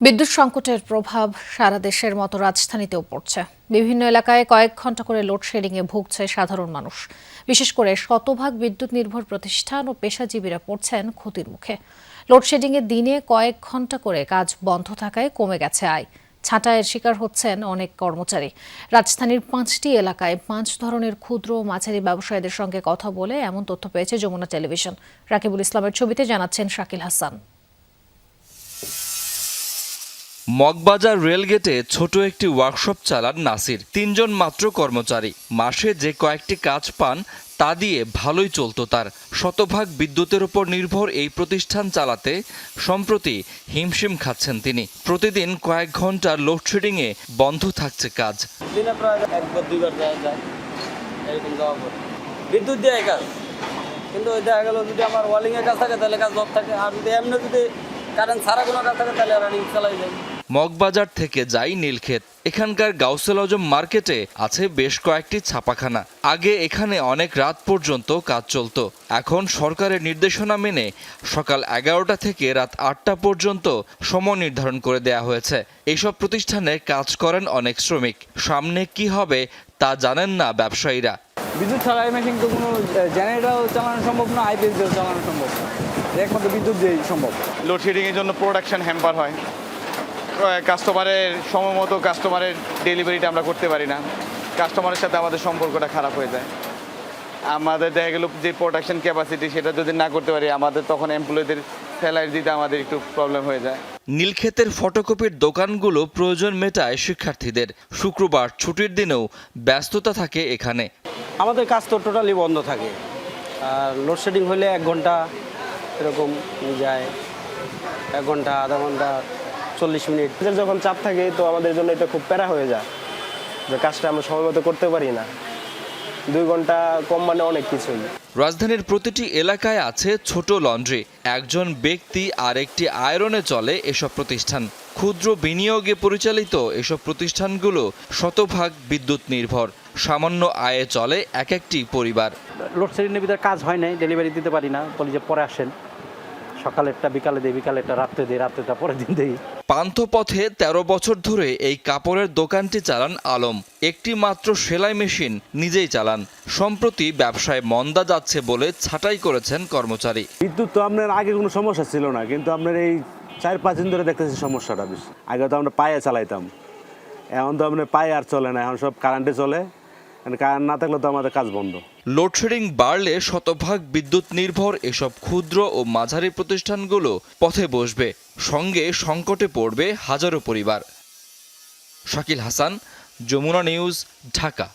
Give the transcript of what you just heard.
বিদ্যুৎ সংকটের প্রভাব সারা দেশের মতো রাজধানীতেও পড়ছে। বিভিন্ন এলাকায় কয়েক ঘন্টা করে লোডশেডিংয়ে ভুগছে সাধারণ মানুষ। বিশেষ করে শতভাগ বিদ্যুৎ নির্ভর প্রতিষ্ঠান ও পেশাজীবীরা পড়ছেন ক্ষতির মুখে। লোডশেডিংয়ে দিনে কয়েক ঘন্টা করে কাজ বন্ধ থাকায় কমে গেছে আয়। ছাঁটাইয়ের শিকার হচ্ছেন অনেক কর্মচারী। রাজধানীর 5টি এলাকায় 5 ধরনের ক্ষুদ্র ও মাঝারি ব্যবসায়ীদের সঙ্গে কথা বলে এমন তথ্য পেয়েছে যমুনা টেলিভিশন। রাকিবুল ইসলামের ছবিতে জানাচ্ছেন শাকিল হাসান। মগবাজার রেলগেটে ছোট একটি ওয়ার্কশপ চালান নাসির। 3 জন মাত্র কর্মচারী। মাসে যে কয়েকটি কাজ পান তা দিয়ে ভালোই চলত তার। শতভাগ বিদ্যুতের উপর নির্ভর এই প্রতিষ্ঠান চালাতে সম্প্রতি হিমশিম খাচ্ছেন তিনি। প্রতিদিন কয়েক ঘন্টা লোডশেডিংয়ে বন্ধ থাকছে কাজ। দিনে প্রায় একবার দুইবার যায় এরকম যাওয়া পড়ে বিদ্যুৎ দিয়ে কাজ, কিন্তু ওই দেখা গেল যদি আমার ওয়ালিংয়ের কাজ থাকে তাহলে কাজ বন্ধ থাকে, আর যদি এমনি যদি কারেন্ট ছাড়া কোনো কাজ থাকে তাহলে রানিং চালাই যায়। মগবাজার থেকে যাই নীলক্ষেত। এখানকার গাউসুল আজম মার্কেটে আছে বেশ কয়েকটি ছাপাখানা। আগে এখানে অনেক রাত পর্যন্ত কাজ চলত। এখন সরকারের নির্দেশনা মেনে সকাল 11টা থেকে রাত 8টা পর্যন্ত সময় নির্ধারণ করে দেয়া হয়েছে। এইসব প্রতিষ্ঠানে কাজ করেন অনেক শ্রমিক। সামনে কি হবে তা জানেন না ব্যবসায়ীরা। বিদ্যুৎ ছাড়া এই মেশিন তো কোনো জেনারেটরও চালানো সম্ভব না, আইপিএস দিয়েও চালানো সম্ভব না, একমাত্র বিদ্যুৎ দিয়েই সম্ভব। লোডশেডিংয়ের জন্য প্রোডাকশন হ্যাম্পার হয়, কাস্টমারের সময় মতো কাস্টমারের ডেলিভারিটা আমরা করতে পারি না, কাস্টমারের সাথে আমাদের সম্পর্কটা খারাপ হয়ে যায়। আমাদের দেখা গেল যে প্রোডাকশন ক্যাপাসিটি সেটা যদি না করতে পারি আমাদের তখন এমপ্লয়ীদের স্যালারি দিতে আমাদের একটু প্রবলেম হয়ে যায়। নীলক্ষেতের ফটোকপির দোকানগুলো প্রয়োজন মেটায় শিক্ষার্থীদের। শুক্রবার ছুটির দিনেও ব্যস্ততা থাকে এখানে। আমাদের কাজ তো টোটালি বন্ধ থাকে, আর লোডশেডিং হলে 1 ঘন্টা এরকম যায়, 1 ঘন্টা, আধা ঘন্টা, 40 মিনিট। যখন চাপ থাকে তো আমাদের জন্য এটা খুব প্যারা হয়ে যায় যে কাজটা আমরা সময় মতো করতে পারি না। 2 ঘন্টা কম মানে অনেক কিছুই। রাজধানীর প্রতিটি এলাকায় আছে ছোট লন্ড্রি। একজন ব্যক্তি আর একটি আয়রনে চলে এসব প্রতিষ্ঠান। ক্ষুদ্র বিনিয়োগে পরিচালিত এসব প্রতিষ্ঠানগুলো শতভাগ বিদ্যুৎ নির্ভর। সামান্য আয়ে চলে এক একটি পরিবার। লোডশেডিংয়ের ভিতরে কাজ হয় নাই, ডেলিভারি দিতে পারি না, বলি যে পরে আসেন, সকালেরটা বিকালে দিই, বিকালেরটা রাত্রে দিই, রাত্রেটা পরের দিন দিই। পান্থপথে 13 বছর ধরে এই কাপড়ের দোকানটি চালান আলম। একটি মাত্র সেলাই মেশিন নিজেই চালান। সম্প্রতি ব্যবসায় মন্দা যাচ্ছে বলে ছাঁটাই করেছেন কর্মচারী। বিদ্যুৎ তো আপনার আগে কোনো সমস্যা ছিল না, কিন্তু আপনার এই 4-5 দিন ধরে দেখতেছি সমস্যাটা বেশি। আগে তো আমরা পায়ে চালাইতাম, এখন তো আপনার পায়ে আর চলে না, এখন সব কারেন্টে চলে। কারেন্ট না থাকলে তো আমাদের কাজ বন্ধ। লোডশেডিং বাড়লে শতভাগ বিদ্যুৎ নির্ভর এসব ক্ষুদ্র ও মাঝারি প্রতিষ্ঠানগুলো পথে বসবে। সঙ্গে সংকটে পড়বে হাজারো পরিবার। শাকিল হাসান, যমুনা নিউজ, ঢাকা।